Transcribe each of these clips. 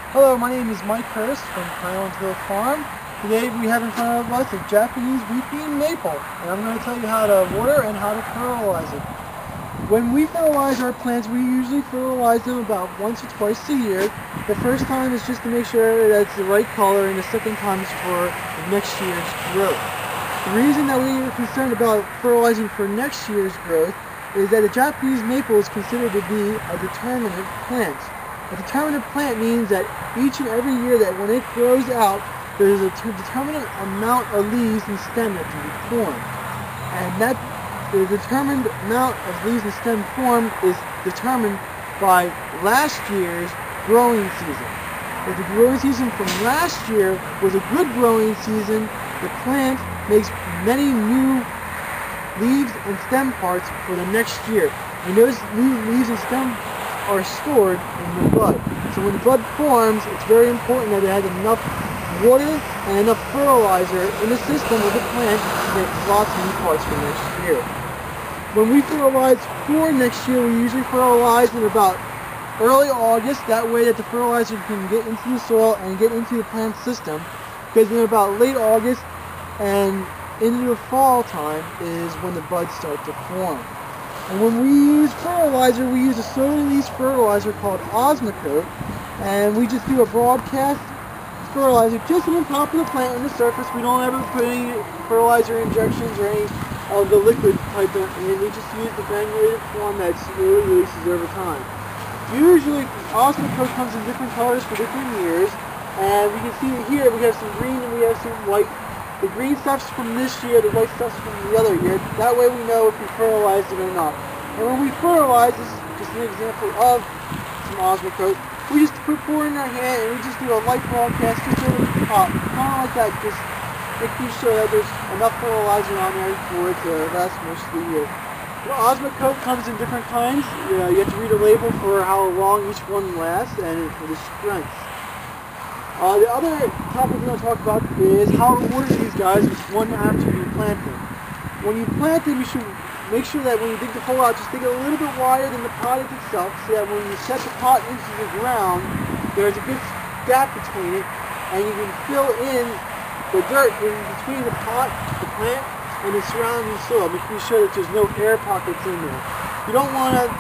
Hello, my name is Mike Hurst from Hill Farm. Today we have in front of us a Japanese weeping maple, and I'm going to tell you how to water and how to fertilize it. When we fertilize our plants, we usually fertilize them about once or twice a year. The first time is just to make sure that it's the right color, and the second time is for next year's growth. The reason that we are concerned about fertilizing for next year's growth is that the Japanese maple is considered to be a determinate plant. A determinate plant means that each and every year that when it grows out, there's a determinate amount of leaves and stem that can be formed. And that the determined amount of leaves and stem formed is determined by last year's growing season. If the growing season from last year was a good growing season, the plant makes many new leaves and stem parts for the next year. And those leaves and stem are stored in the bud. So when the bud forms, it's very important that it has enough water and enough fertilizer in the system of the plant to make lots of new parts for next year. When we fertilize for next year, we usually fertilize in about early August. That way that the fertilizer can get into the soil and get into the plant system. Because in about late August and into the fall time is when the buds start to form. And when we use fertilizer, we use a soda-release fertilizer called Osmocote, and we just do a broadcast fertilizer just on the top of the plant on the surface. We don't ever put any fertilizer injections or any of the liquid type in. We just use the granulated form that slowly releases over time. Usually, Osmocote comes in different colors for different years, and we can see here we have some green and we have some white. The green stuff's from this year, the white stuff's from the other year. That way we know if we fertilized it or not. And when we fertilize, this is just an example of some Osmocote, we just pour it in our hand and we just do a light broadcast just over the top. Kind of like that, just making sure that there's enough fertilizer on there for it to last most of the year. Well, Osmocote comes in different kinds. You have to read a label for how long each one lasts and for the strength. The other topic we're going to talk about is how to water these guys one after you plant them. When you plant them, you should make sure that when you dig the hole out, just dig it a little bit wider than the pot itself, so that when you set the pot into the ground, there's a good gap between it, and you can fill in the dirt in between the pot, the plant, and the surrounding soil, making sure that there's no air pockets in there. You don't want to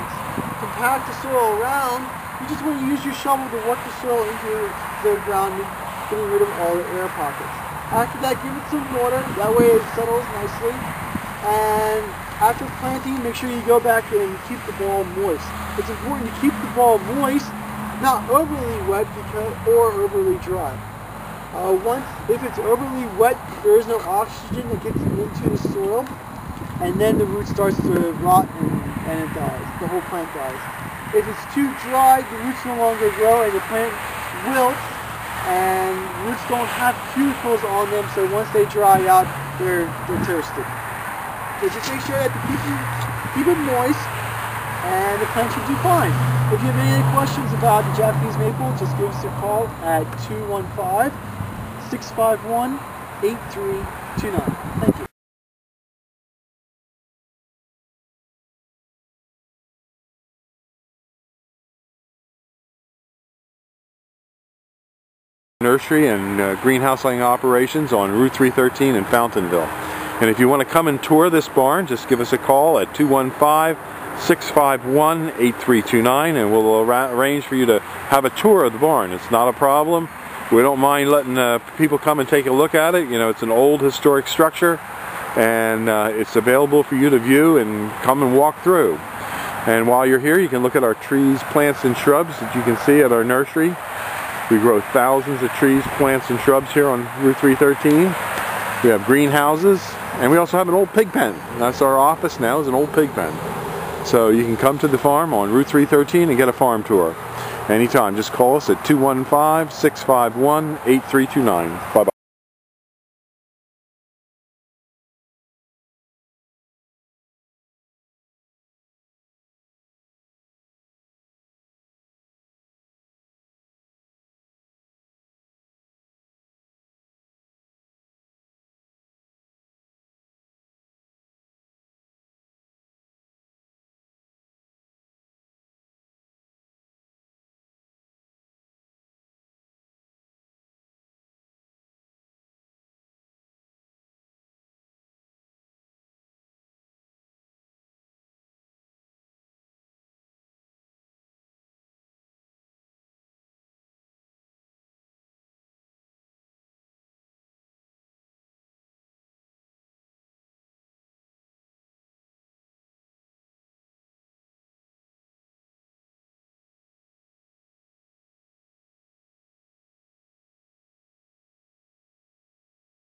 compact the soil around. You just want to use your shovel to work the soil into the ground, getting rid of all the air pockets. After that, give it some water. That way it settles nicely. And after planting, make sure you go back and keep the ball moist. It's important to keep the ball moist, not overly wet or overly dry. If it's overly wet, there is no oxygen that gets into the soil, and then the root starts to rot and it dies. The whole plant dies. If it's too dry, the roots no longer grow and the plant wilts, and roots don't have cuticles on them, so once they dry out, they're toasted. So just make sure that keep it moist, and the plant should do fine. If you have any questions about the Japanese maple, just give us a call at 215-651-8329. Thank you. Nursery and greenhouse laying operations on Route 313 in Fountainville. And if you want to come and tour this barn, just give us a call at 215-651-8329 and we'll arrange for you to have a tour of the barn. It's not a problem. We don't mind letting people come and take a look at it. You know, it's an old historic structure and it's available for you to view and come and walk through. And while you're here, you can look at our trees, plants, and shrubs that you can see at our nursery. We grow thousands of trees, plants, and shrubs here on Route 313. We have greenhouses, and we also have an old pig pen. That's our office now, is an old pig pen. So you can come to the farm on Route 313 and get a farm tour. Anytime, just call us at 215-651-8329. Bye-bye.